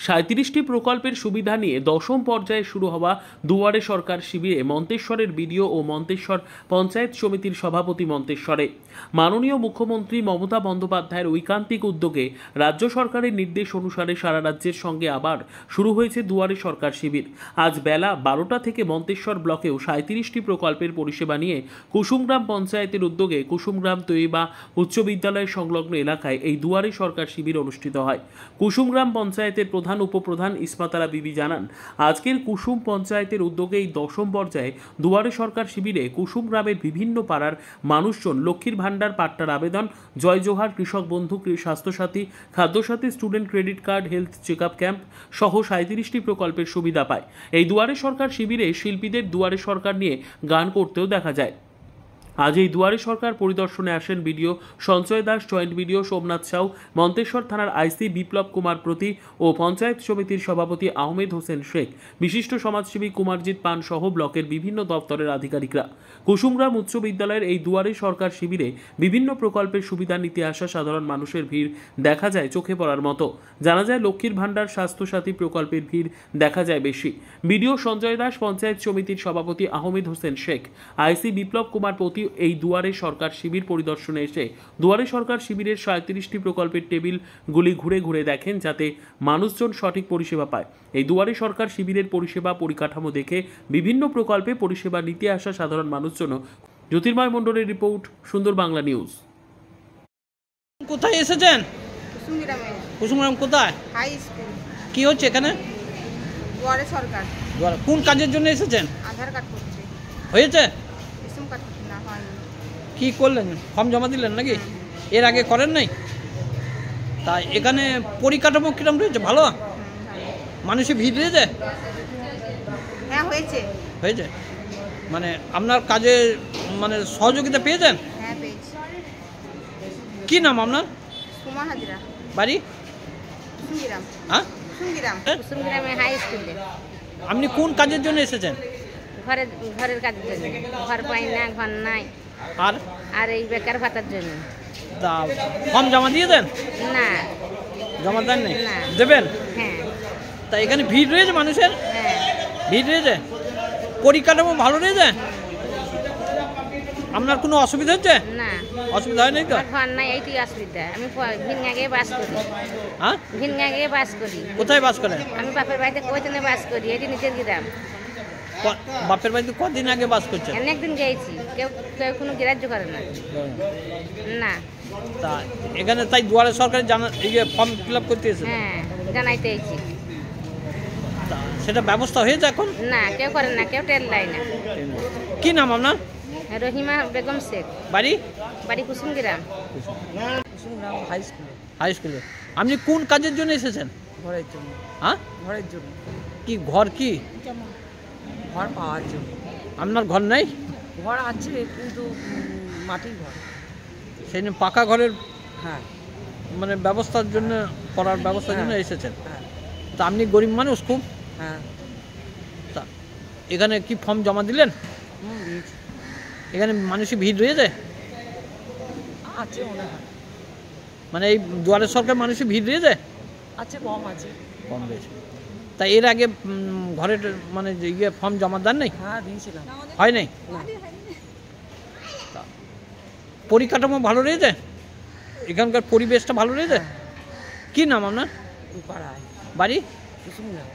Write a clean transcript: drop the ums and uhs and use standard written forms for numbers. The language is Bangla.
37টি প্রকল্পের সুবিধা নিয়ে দশম পর্যায়ে শুরু হওয়া দুয়ারে সরকার শিবিরে মন্তেশ্বরের বিডিও ও মন্তেশ্বর পঞ্চায়েত সমিতির সভাপতি মন্তেশ্বরে মাননীয় মুখ্যমন্ত্রী মমতা বন্দ্যোপাধ্যায়ের ঐকান্তিক উদ্যোগে রাজ্য সরকারের নির্দেশ অনুসারে সারা রাজ্যের সঙ্গে আবার শুরু হয়েছে দুয়ারে সরকার শিবির। আজ বেলা 12টা থেকে মন্তেশ্বর ব্লকেও 37টি প্রকল্পের পরিষেবা নিয়ে কুসুমগ্রাম পঞ্চায়েতের উদ্যোগে কুসুমগ্রাম তৈবা উচ্চ বিদ্যালয় সংলগ্ন এলাকায় এই দুয়ারে সরকার শিবির অনুষ্ঠিত হয়। কুসুমগ্রাম পঞ্চায়েতের প্রধান উপপ্রধান ইসমাতারা বিবি জানান, আজকের কুসুম পঞ্চায়েতের উদ্যোগে এই দশম পর্যায়ে দুয়ারে সরকার শিবিরে কুসুম গ্রামের বিভিন্ন পাড়ার মানুষজন লক্ষ্মীর ভান্ডার পাট্টার আবেদন, জয় জোহার, কৃষক বন্ধু, স্বাস্থ্যসাথী, খাদ্যসাথী, student credit card, health check up camp সহ 37টি প্রকল্পের সুবিধা পায়। এই দুয়ারে সরকার শিবিরে শিল্পীদের দুয়ারে সরকার নিয়ে গান করতেও দেখা যায়। আজ এই দুয়ারে সরকার পরিদর্শনে আসেন বিডিও সঞ্চয় দাস, জয়েন্ট বিডিও সোমনাথ সাউ, মন্তেশ্বর থানার আইসি বিপ্লব কুমার প্রতি ও পঞ্চায়েত সমিতির সভাপতি আহমেদ হোসেন শেখ, বিশিষ্ট সমাজসেবী কুমারজিৎ পান সহ ব্লকের বিভিন্ন দপ্তরের আধিকারিকরা। কুসুমগ্রাম উচ্চ বিদ্যালয়ের এই দুয়ারে সরকার শিবিরে বিভিন্ন প্রকল্পের সুবিধা নিতে আসা সাধারণ মানুষের ভিড় দেখা যায় চোখে পড়ার মতো। জানা যায় লক্ষ্মীর ভান্ডার, স্বাস্থ্যসাথী প্রকল্পের ভিড় দেখা যায় বেশি। বিডিও সঞ্জয় দাস, পঞ্চায়েত সমিতির সভাপতি আহমেদ হোসেন শেখ, আইসি বিপ্লব কুমার প্রতি এই দুয়ারে সরকার শিবির পরিদর্শনে এসে দুয়ারে সরকার শিবিরের 37টি প্রকল্পের টেবিলগুলি ঘুরে ঘুরে দেখেন যাতে মানুষজন সঠিক পরিষেবা পায়। এই দুয়ারে সরকার শিবিরের পরিষেবা পরিকাঠামো দেখে বিভিন্ন প্রকল্পে পরিষেবা নিতে আসা সাধারণ মানুষজন। জ্যোতির্ময় মণ্ডলের রিপোর্ট, সুন্দর বাংলা নিউজ। কোথায় এসেছেন? কুসুমগ্রাম কোথায়? High school. কি হচ্ছে এখানে? দুয়ারে সরকার। কোন কাজের জন্য এসেছেন? আধার কার্ড করছে। হয়েছে? রেশন কার্ড না হয়নি। কি করলেন? ফর্ম জমা দিলেন নাকি? এর আগে করেন নাই? তাই এখানে পরিকাঠামো কিরম রয়েছে? ভালো? মানুষের ভিড় রয়েছে? হ্যাঁ হয়েছে। হয়েছে মানে আপনার কাজে মানে সহযোগিতা পেয়েছেন? হ্যাঁ পেয়েছি। কি নাম আপনার? সুমা হাজরা। বাড়ি? কুসুমগ্রাম। হ্যাঁ, কুসুমগ্রামে হাই স্কুলে। আপনি কোন কাজের জন্য এসেছেন? ঘরের কাজের জন্য। ঘর পাই না, ঘর নাই। আর আর এই বেকার ভাতার জন্য। তা ফর্ম জমা দিয়ে দেন? না। জমা দেন নাই? না। দেবেন? হ্যাঁ। তা এখানে ভিড় রয়েছে মানুষের? হ্যাঁ। ভিড় রয়েছে? পরিকাঠামো ভালো রয়েছে? আপনার কোনো অসুবিধা হচ্ছে? না। অসুবিধা হয় নাই তো? ঘর নাই, এইটি অসুবিধা। আমি ভিনগাঁগে বাস করি। হ্যাঁ, ভিনগাঁগে বাস করি। কোথায় বাস করেন? আমি বাপের বাড়িতে কইতনে বাস করি, এটি নিচের গ্রাম। বাপের বাড়িতে কদিন আগে বাস করছেন? অনেকদিন গেছি, কেউ কেউ কোনো গ্রাহ্য করে না। না। তা এখানে তাই দুয়ারে সরকারি ফর্ম ফিল আপ করতে এসেছে? হ্যাঁ, জানাইতে এসেছি। সেটা ব্যবস্থা হয়েছে এখন? না, কেউ করে না, কেউ টের লাই না। কি নাম আপনার? রহিমা বেগম শেখ। বাড়ি? বাড়ি Kusumgram. Kusumgram high school. High স্কুলে। আপনি কোন কাজের জন্য এসেছেন? ঘরের জন্য। হ্যাঁ, ঘরের জন্য। কি ঘর? কি ঘর পাওয়ার জন্য। আপনার ঘর নাই? ঘর আছে কিন্তু মাটির ঘর। সেই জন্য পাকা ঘরের হ্যাঁ মানে ব্যবস্থার জন্য, করার ব্যবস্থার জন্য এসেছেন। হ্যাঁ তা আপনি গরিব মানুষ খুব? হ্যাঁ। তা এখানে কি ফর্ম জমা দিলেন? দিয়েছি। এখানে মানুষের ভিড় রয়েছে? আছে মনে হয়। মানে এই দুয়ারে সরকার মানুষের ভিড় রয়েছে? আছে, কম আছে। কম রয়েছে। তা এর আগে ঘরের মানে ফর্ম জমা দেন নাই? হ্যাঁ দিয়েছিলাম। হয় নাই? তা পরিকাঠামো ভালো রয়েছে? এখানকার পরিবেশটা ভালো রয়েছে? কি নাম আপনার? পাড়ায়। বাড়ি? কুসুমগ্রাম।